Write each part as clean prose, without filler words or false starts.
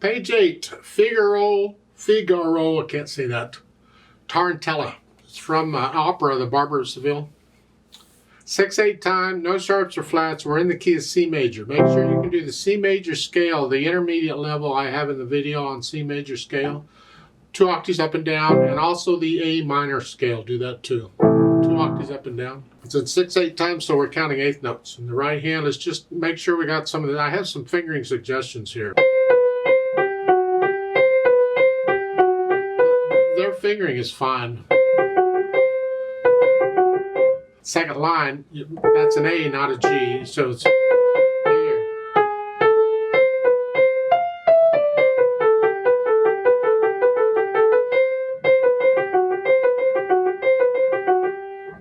Page 8, Figaro, I can't say that, Tarantella. It's from opera, The Barber of Seville. 6/8 time, no sharps or flats. We're in the key of C major. Make sure you can do the C major scale, the intermediate level I have in the video on C major scale. 2 octaves up and down, and also the A minor scale. Do that too. 2 octaves up and down. It's in 6/8 time, so we're counting eighth notes. And the right hand is just make sure we got some of the. I have some fingering suggestions here. Their fingering is fine. Second line, that's an A, not a G, so it's here.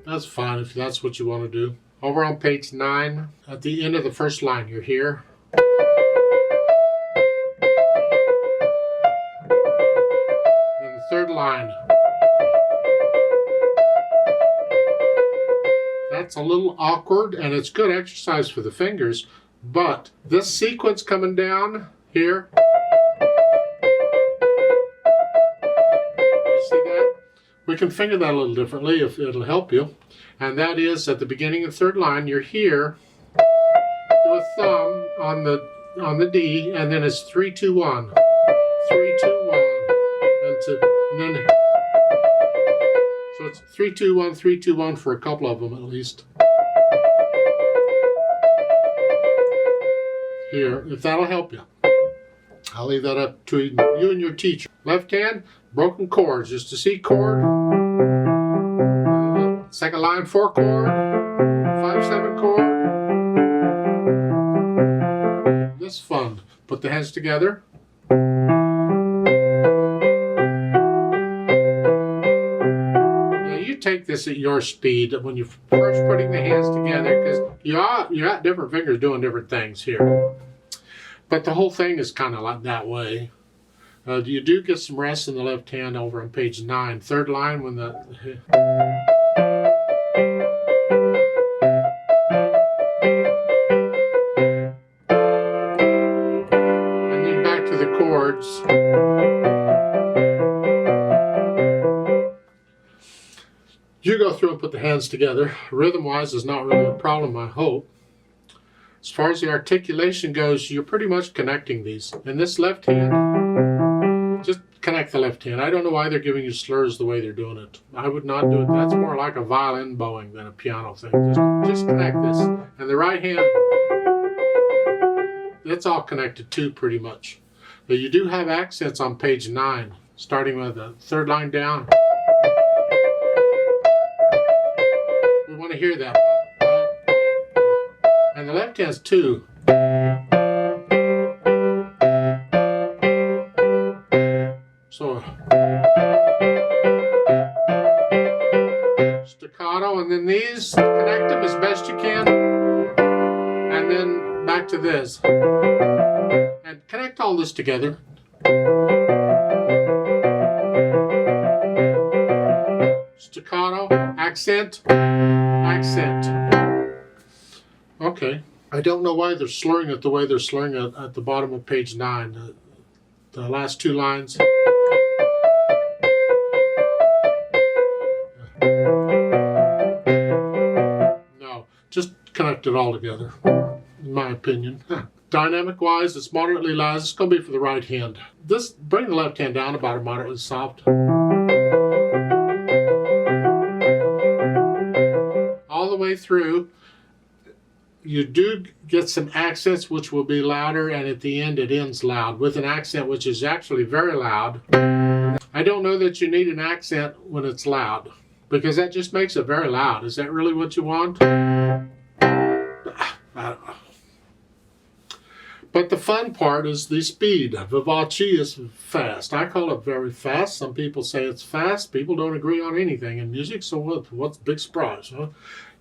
That's fine if that's what you want to do. Over on page 9, at the end of the first line, you're here. And the third line. That's a little awkward, and it's good exercise for the fingers, but this sequence coming down here, you see that? We can finger that a little differently if it'll help you, and that is at the beginning of the third line, you're here, do a thumb on the D, and then it's 3, 2, 1, 3, 2, 1, and then so it's 3, 2, 1, 3, 2, 1 for a couple of them at least. Here, if that'll help you. I'll leave that up to you and your teacher. Left hand, broken chords, just a C chord. Second line, 4 chord, 5/7 chord. This is fun. Put the hands together. Take this at your speed when you're first putting the hands together, because you got different fingers doing different things here. But the whole thing is kind of like that way. You do get some rest in the left hand over on page 9. Third line when the... And then back to the chords. You go through and put the hands together. Rhythm-wise is not really a problem, I hope. As far as the articulation goes, you're pretty much connecting these. And this left hand, just connect the left hand. I don't know why they're giving you slurs the way they're doing it. I would not do it. That's more like a violin bowing than a piano thing. Just connect this. And the right hand, that's all connected too, pretty much. But you do have accents on page 9, starting with the third line down. We want to hear that. And the left hand's 2. So staccato, and then these, connect them as best you can. And then back to this. And connect all this together. Staccato, accent, accent. Okay. I don't know why they're slurring it the way they're slurring it at the bottom of page 9. The last 2 lines. No, just connect it all together, in my opinion. Dynamic-wise, it's moderately loud. It's going to be for the right hand. Bring the left hand down about a moderately soft. All the way through, you do get some accents which will be louder, and at the end it ends loud with an accent which is actually very loud. I don't know that you need an accent when it's loud, because that just makes it very loud. Is that really what you want? I don't know. But the fun part is the speed. Vivace is fast. I call it very fast. Some people say it's fast. People don't agree on anything in music, so what's the big surprise? Huh?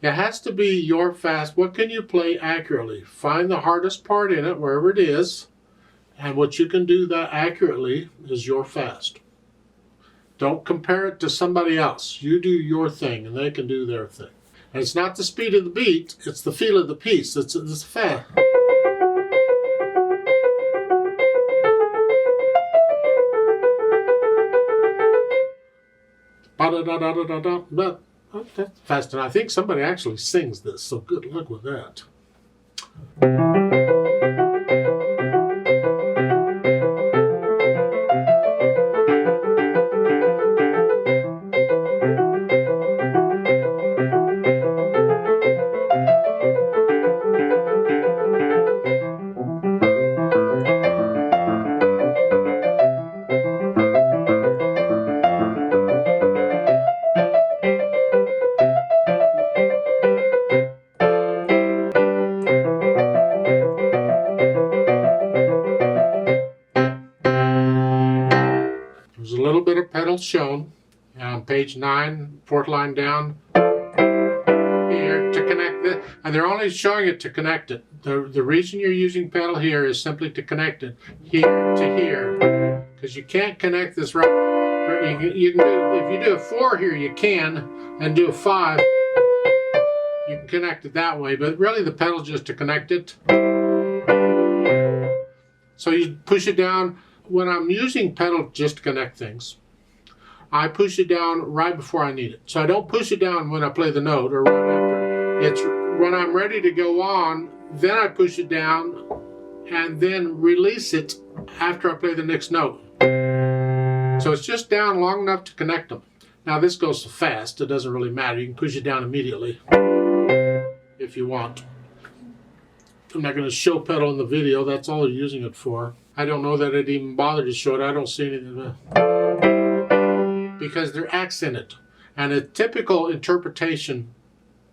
It has to be your fast. What can you play accurately? Find the hardest part in it, wherever it is, and what you can do that accurately is your fast. Don't compare it to somebody else. You do your thing, and they can do their thing. And it's not the speed of the beat, it's the feel of the piece. It's fast. da da da da da da. But that's fast enough. I think somebody actually sings this, so good luck with that. There's a little bit of pedals shown on page 9, fourth line down here to connect it, and they're only showing it to connect it. The reason you're using pedal here is simply to connect it here to here, because you can't connect this right. You can do, if you do a 4 here, you can, and do a 5, you can connect it that way, but really the pedal's just to connect it. So you push it down. When I'm using pedal just to connect things, I push it down right before I need it. So I don't push it down when I play the note or right after. It's when I'm ready to go on, then I push it down and then release it after I play the next note. So it's just down long enough to connect them. Now this goes so fast, it doesn't really matter. You can push it down immediately if you want. I'm not going to show pedal in the video, that's all you're using it for. I don't know that it even bothered to show it. I don't see anything. Because they're accented. And a typical interpretation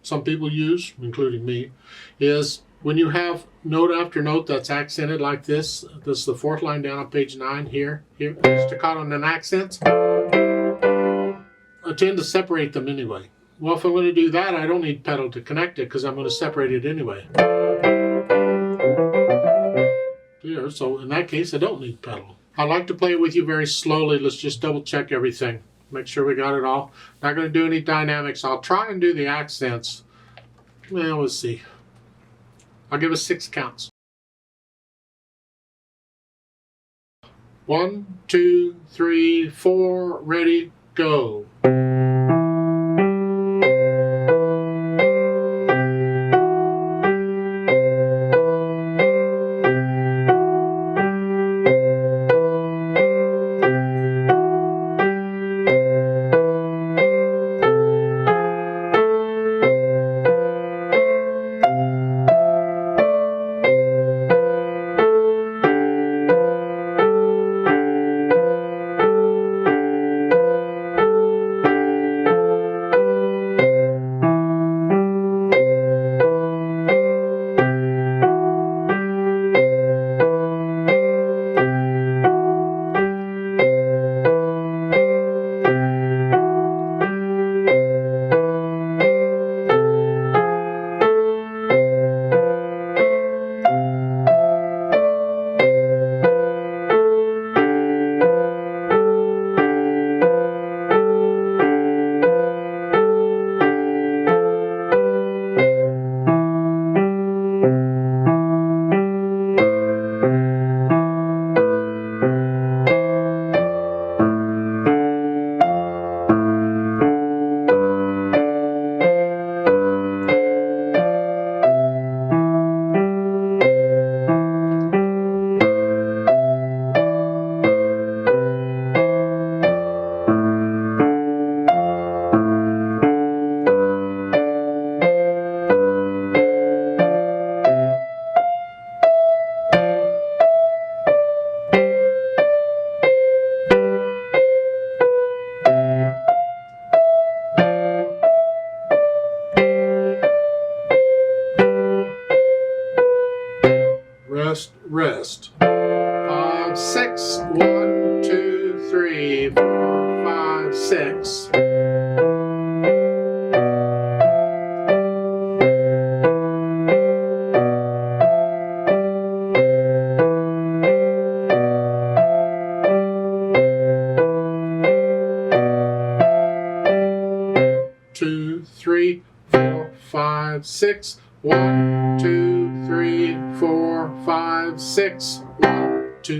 some people use, including me, is when you have note after note that's accented like this. This is the fourth line down on page 9 here. Staccato and an accent. I tend to separate them anyway. Well, if I'm going to do that, I don't need pedal to connect it because I'm going to separate it anyway. Here, so in that case, I don't need pedal. I like to play it with you very slowly. Let's just double check everything. Make sure we got it all. Not going to do any dynamics. I'll try and do the accents. Well, let's see. I'll give us 6 counts. 1, 2, 3, 4, ready, go. Rest, rest. 5, 6. 1, 2, 3, 4, 5, 6. Two, 3, 4, 5, 6. 1, 2, 3, 4, 5, 6. 1,